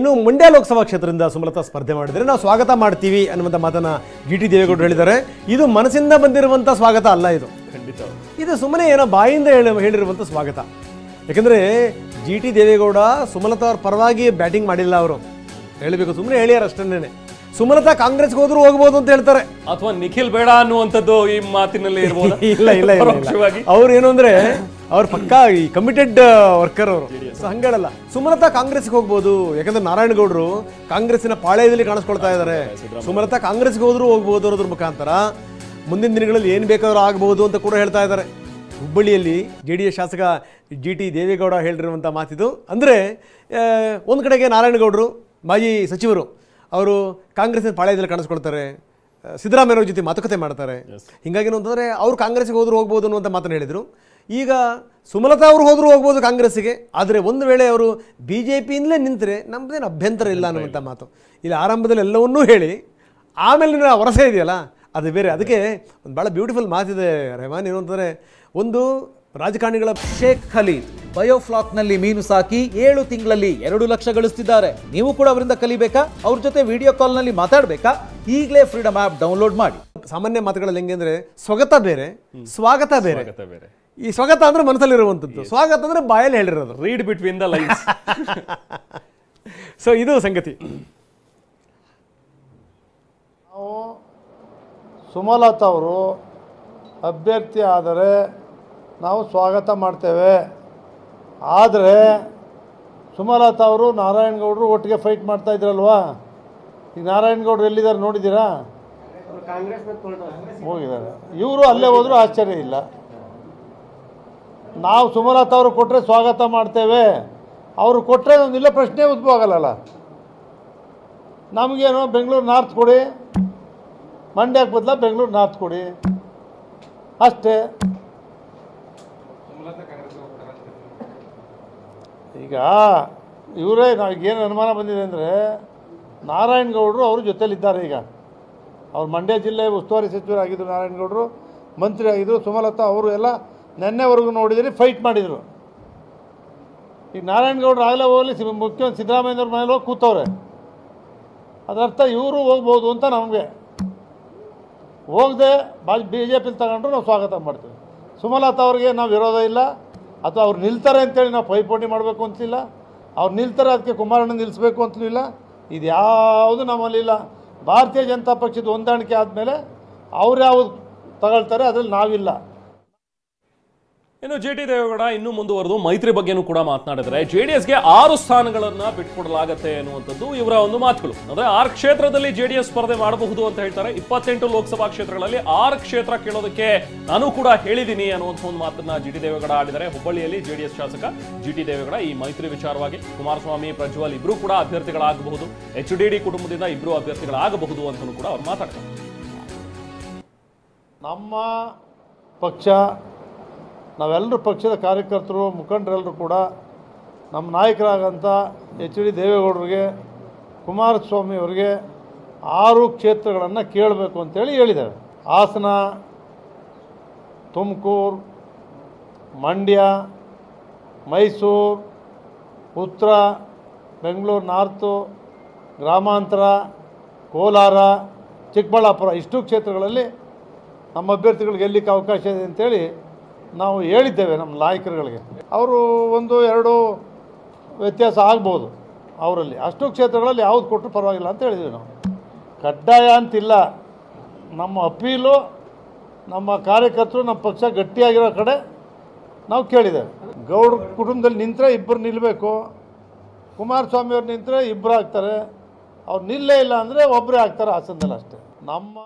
ಇನ್ನು ಮಂಡ್ಯ ಲೋಕಸಭಾ ಕ್ಷೇತ್ರದಿಂದ ಸುಮಲತಾ ಸ್ಪರ್ಧೆ ಮಾಡಿದರೆ ನಾವು ಸ್ವಾಗತ ಮಾಡ್ತೀವಿ ಅನ್ನುವಂಥ ಮಾತನ್ನ ಜಿಟಿ ದೇವೇಗೌಡರು ಹೇಳಿದ್ದಾರೆ. ಇದು ಮನಸ್ಸಿಂದ ಬಂದಿರುವಂಥ ಸ್ವಾಗತ ಅಲ್ಲ, ಇದು ಸುಮ್ಮನೆ ಏನೋ ಬಾಯಿಂದ ಹೇಳಿರುವಂಥ ಸ್ವಾಗತ. ಯಾಕಂದರೆ ಜಿಟಿ ದೇವೇಗೌಡ ಸುಮಲತಾ ಅವ್ರ ಪರವಾಗಿ ಬ್ಯಾಟಿಂಗ್ ಮಾಡಿಲ್ಲ, ಅವರು ಹೇಳಬೇಕು, ಸುಮ್ಮನೆ ಹೇಳ್ಯಾರ ಅಷ್ಟನ್ನೇ. ಸುಮಲತಾ ಕಾಂಗ್ರೆಸ್ಗೆ ಹೋದ್ರು ಹೋಗ್ಬೋದು ಅಂತ ಹೇಳ್ತಾರೆ, ಅಥವಾ ನಿಖಿಲ್ ಬೇಡ ಅನ್ನುವಂಥದ್ದು ಈ ಮಾತಿನಲ್ಲಿ ಇರ್ಬೋದು. ಇಲ್ಲ ಇಲ್ಲ ಅವ್ರು ಏನು ಅಂದ್ರೆ ಅವ್ರ ಪಕ್ಕಾ ಈ ಕಮಿಟೆಡ್ ವರ್ಕರ್ ಅವರು, ಹಂಗೇಳಲ್ಲ. ಸುಮಲತಾ ಕಾಂಗ್ರೆಸ್ಗೆ ಹೋಗ್ಬೋದು, ಯಾಕಂದ್ರೆ ನಾರಾಯಣಗೌಡರು ಕಾಂಗ್ರೆಸ್ಸಿನ ಪಾಳ್ಯದಲ್ಲಿ ಕಾಣಿಸ್ಕೊಳ್ತಾ ಇದ್ದಾರೆ. ಸುಮಲತಾ ಕಾಂಗ್ರೆಸ್ಗೆ ಹೋದ್ರು ಹೋಗ್ಬೋದು ಅನ್ನೋದ್ರ ಮುಖಾಂತರ ಮುಂದಿನ ದಿನಗಳಲ್ಲಿ ಏನು ಬೇಕಾದ್ರೂ ಆಗ್ಬೋದು ಅಂತ ಕೂಡ ಹೇಳ್ತಾ ಇದ್ದಾರೆ. ಹುಬ್ಬಳ್ಳಿಯಲ್ಲಿ JDS ಶಾಸಕ GT ದೇವೇಗೌಡ ಹೇಳಿರುವಂಥ ಮಾತಿದು. ಅಂದರೆ ಒಂದು ಕಡೆಗೆ ನಾರಾಯಣಗೌಡರು ಮಾಜಿ ಸಚಿವರು ಅವರು ಕಾಂಗ್ರೆಸ್ನ ಪಾಳ್ಯದಲ್ಲಿ ಕಾಣಿಸ್ಕೊಳ್ತಾರೆ, ಸಿದ್ದರಾಮಯ್ಯವ್ರ ಜೊತೆ ಮಾತುಕತೆ ಮಾಡ್ತಾರೆ. ಹೀಗಾಗಿ ಅಂತಂದರೆ ಅವ್ರು ಕಾಂಗ್ರೆಸ್ಗೆ ಹೋದ್ರು ಹೋಗ್ಬೋದು ಅನ್ನುವಂಥ ಮಾತನ್ನು ಹೇಳಿದರು. ಈಗ ಸುಮಲತಾ ಅವರು ಹೋದ್ರು ಹೋಗ್ಬೋದು ಕಾಂಗ್ರೆಸ್ಸಿಗೆ, ಆದರೆ ಒಂದು ವೇಳೆ ಅವರು BJPಯಿಂದಲೇ ನಿಂತರೆ ನಮ್ಮದೇನು ಅಭ್ಯಂತರ ಇಲ್ಲ ಅನ್ನುವಂಥ ಮಾತು. ಇಲ್ಲಿ ಆರಂಭದಲ್ಲಿ ಎಲ್ಲವನ್ನೂ ಹೇಳಿ ಆಮೇಲೆ ವರಸೆ ಇದೆಯಲ್ಲ ಅದು ಬೇರೆ. ಅದಕ್ಕೆ ಒಂದು ಭಾಳ ಬ್ಯೂಟಿಫುಲ್ ಮಾತಿದೆ ರೆಹಮಾನ್, ಏನು ಅಂತಂದರೆ ಒಂದು ರಾಜಕಾರಣಿಗಳ ಶೇಖ್ ಖಲೀದ್ ಬಯೋಫ್ಲಾಕ್ನಲ್ಲಿ ಮೀನು ಸಾಕಿ 7 ತಿಂಗಳಲ್ಲಿ 2 ಲಕ್ಷ ಗಳಿಸ್ತಿದ್ದಾರೆ. ನೀವು ಕೂಡ ಅವರಿಂದ ಕಲಿಬೇಕಾ? ಅವ್ರ ಜೊತೆ ವಿಡಿಯೋ ಕಾಲ್ನಲ್ಲಿ ಮಾತಾಡಬೇಕಾ? ಈಗಲೇ ಫ್ರೀಡಮ್ ಆ್ಯಪ್ ಡೌನ್ಲೋಡ್ ಮಾಡಿ. ಸಾಮಾನ್ಯ ಮಾತುಗಳಲ್ಲಿ ಹೆಂಗೆ ಅಂದರೆ ಸ್ವಗತ ಬೇರೆ, ಸ್ವಾಗತ ಬೇರೆ. ಈ ಸ್ವಾಗತ ಅಂದ್ರೆ ಮನಸ್ಸಲ್ಲಿರುವಂಥದ್ದು, ಸ್ವಾಗತ ಅಂದ್ರೆ ಬಾಯಲ್ಲಿ ಹೇಳಿರೋದು. Read between the lines. So ಇದು ಸಂಗತಿ. ನಾವು ಸುಮಲತಾ ಅವರು ಅಭ್ಯರ್ಥಿ ಆದರೆ ನಾವು ಸ್ವಾಗತ ಮಾಡ್ತೇವೆ. ಆದರೆ ಸುಮಲತಾ ಅವರು ನಾರಾಯಣಗೌಡರು ಒಟ್ಟಿಗೆ ಫೈಟ್ ಮಾಡ್ತಾ ಇದ್ರಲ್ವಾ? ಈಗ ನಾರಾಯಣಗೌಡರು ಎಲ್ಲಿದ್ದಾರೆ ನೋಡಿದ್ದೀರಾ? ಹೋಗಿದ್ದಾರೆ. ಇವರು ಅಲ್ಲೇ ಹೋದರೂ ಆಶ್ಚರ್ಯ ಇಲ್ಲ. ನಾವು ಸುಮಲತಾ ಅವರು ಕೊಟ್ಟರೆ ಸ್ವಾಗತ ಮಾಡ್ತೇವೆ, ಅವರು ಕೊಟ್ಟರೆ ಒಂದಿಲ್ಲ ಪ್ರಶ್ನೆ ಉದ್ಭವ ಆಗಲ್ಲ. ನಮಗೇನು ಬೆಂಗಳೂರು ನಾರ್ತ್ ಕೊಡಿ, ಮಂಡ್ಯಕ್ಕೆ ಬದಲ ಬೆಂಗಳೂರು ನಾರ್ತ್ ಕೊಡಿ ಅಷ್ಟೇ. ಈಗ ಇವರೇ ನಾವೀಗೇನು ಅನುಮಾನ ಬಂದಿದೆ ಅಂದರೆ ನಾರಾಯಣಗೌಡರು ಅವ್ರ ಜೊತೆಲಿದ್ದಾರೆ. ಈಗ ಅವ್ರು ಮಂಡ್ಯ ಜಿಲ್ಲೆ ಉಸ್ತುವಾರಿ ಸಚಿವರಾಗಿದ್ದರು ನಾರಾಯಣಗೌಡರು, ಮಂತ್ರಿ ಆಗಿದ್ದರು. ಸುಮಲತಾ ಅವರು ಎಲ್ಲ ನೆನ್ನೆವರೆಗೂ ನೋಡಿದರೆ ಫೈಟ್ ಮಾಡಿದರು. ಈಗ ನಾರಾಯಣಗೌಡರು ಆಗಲೇ ಹೋಗಲಿ ಮುಖ್ಯಮಂತ್ರಿ ಸಿದ್ದರಾಮಯ್ಯವ್ರ ಮನೇಲಿ ಹೋಗಿ ಕೂತವ್ರೆ. ಅದರ್ಥ ಇವರು ಹೋಗ್ಬೋದು ಅಂತ ನಮಗೆ. ಹೋಗದೆ BJP ತಗೊಂಡ್ರು ನಾವು ಸ್ವಾಗತ ಮಾಡ್ತೀವಿ. ಸುಮಲತಾ ಅವ್ರಿಗೆ ನಾವು ವಿರೋಧ ಇಲ್ಲ, ಅಥವಾ ಅವ್ರು ನಿಲ್ತಾರೆ ಅಂತೇಳಿ ನಾವು ಪೈಪೋಟಿ ಮಾಡಬೇಕು ಅಂತಿಲ್ಲ. ಅವ್ರು ನಿಲ್ತಾರೆ ಅದಕ್ಕೆ ಕುಮಾರಣ್ಣ ನಿಲ್ಲಿಸ್ಬೇಕು ಅಂತಲೂ ಇಲ್ಲ. ಇದು ಯಾವುದು ನಮ್ಮಲ್ಲಿಲ್ಲ. ಭಾರತೀಯ ಜನತಾ ಪಕ್ಷದ ಹೊಂದಾಣಿಕೆ ಆದಮೇಲೆ ಅವ್ರು ಯಾವುದು ತಗೊಳ್ತಾರೆ ಅದರಲ್ಲಿ ನಾವಿಲ್ಲ. ಇನ್ನು GT ದೇವೇಗೌಡ ಇನ್ನೂ ಮುಂದುವರೆದು ಮೈತ್ರಿ ಬಗ್ಗೆನೂ ಕೂಡ ಮಾತನಾಡಿದ್ರೆ JDSಗೆ 6 ಸ್ಥಾನಗಳನ್ನ ಬಿಟ್ಕೊಡಲಾಗತ್ತೆ ಅನ್ನುವಂಥದ್ದು ಇವರ ಒಂದು ಮಾತುಗಳು. ಅಂದ್ರೆ 6 ಕ್ಷೇತ್ರದಲ್ಲಿ JDS ಸ್ಪರ್ಧೆ ಮಾಡಬಹುದು ಅಂತ ಹೇಳ್ತಾರೆ. 28 ಲೋಕಸಭಾ ಕ್ಷೇತ್ರಗಳಲ್ಲಿ 6 ಕ್ಷೇತ್ರ ಕೇಳೋದಕ್ಕೆ ನಾನು ಕೂಡ ಹೇಳಿದ್ದೀನಿ ಅನ್ನುವಂಥ ಒಂದು ಮಾತನ್ನ GT ದೇವೇಗೌಡ ಆಡಿದ್ದಾರೆ. ಹುಬ್ಬಳ್ಳಿಯಲ್ಲಿ JDS ಶಾಸಕ GT ದೇವೇಗೌಡ ಈ ಮೈತ್ರಿ ವಿಚಾರವಾಗಿ ಕುಮಾರಸ್ವಾಮಿ, ಪ್ರಜ್ವಲ್ ಇಬ್ರು ಕೂಡ ಅಭ್ಯರ್ಥಿಗಳಾಗಬಹುದು, HDD ಕುಟುಂಬದಿಂದ ಇಬ್ರು ಅಭ್ಯರ್ಥಿಗಳಾಗಬಹುದು ಅಂತಲೂ ಕೂಡ ಅವ್ರು ಮಾತಾಡ್ತಾರೆ. ನಮ್ಮ ಪಕ್ಷ, ನಾವೆಲ್ಲರೂ ಪಕ್ಷದ ಕಾರ್ಯಕರ್ತರು, ಮುಖಂಡರೆಲ್ಲರೂ ಕೂಡ ನಮ್ಮ ನಾಯಕರಾಗಂಥ HD ದೇವೇಗೌಡರಿಗೆ, ಕುಮಾರಸ್ವಾಮಿ ಅವರಿಗೆ 6 ಕ್ಷೇತ್ರಗಳನ್ನು ಕೇಳಬೇಕು ಅಂತೇಳಿ ಹೇಳಿದ್ದೇವೆ. ಹಾಸನ, ತುಮಕೂರು, ಮಂಡ್ಯ, ಮೈಸೂರು, ಉತ್ತರ, ಬೆಂಗಳೂರು ನಾರ್ತು, ಗ್ರಾಮಾಂತರ, ಕೋಲಾರ, ಚಿಕ್ಕಬಳ್ಳಾಪುರ ಇಷ್ಟು ಕ್ಷೇತ್ರಗಳಲ್ಲಿ ನಮ್ಮ ಅಭ್ಯರ್ಥಿಗಳಿಗೆ ಗೆಲ್ಲಲಿಕ್ಕೆ ಅವಕಾಶ ಇದೆ ಅಂತೇಳಿ ನಾವು ಹೇಳಿದ್ದೇವೆ ನಮ್ಮ ನಾಯಕರುಗಳಿಗೆ. ಅವರು 1-2 ವ್ಯತ್ಯಾಸ ಆಗ್ಬೋದು ಅವರಲ್ಲಿ. ಅಷ್ಟು ಕ್ಷೇತ್ರಗಳಲ್ಲಿ ಯಾವುದು ಕೊಟ್ಟರು ಪರವಾಗಿಲ್ಲ ಅಂತ ಹೇಳಿದ್ವಿ ನಾವು. ಕಡ್ಡಾಯ ಅಂತಿಲ್ಲ. ನಮ್ಮ ಅಪೀಲು, ನಮ್ಮ ಕಾರ್ಯಕರ್ತರು, ನಮ್ಮ ಪಕ್ಷ ಗಟ್ಟಿಯಾಗಿರೋ ಕಡೆ ನಾವು ಕೇಳಿದ್ದೇವೆ. ಗೌಡ್ರ ಕುಟುಂಬದಲ್ಲಿ ನಿಂತರೆ ಇಬ್ಬರು ನಿಲ್ಲಬೇಕು, ಕುಮಾರಸ್ವಾಮಿ ಅವ್ರು ನಿಂತರೆ ಇಬ್ಬರು ಆಗ್ತಾರೆ, ಅವ್ರು ನಿಲ್ಲೇ ಇಲ್ಲ ಅಂದರೆ ಒಬ್ಬರೇ ಆಗ್ತಾರೆ ಹಾಸನದಲ್ಲಿ ಅಷ್ಟೇ. ನಮ್ಮ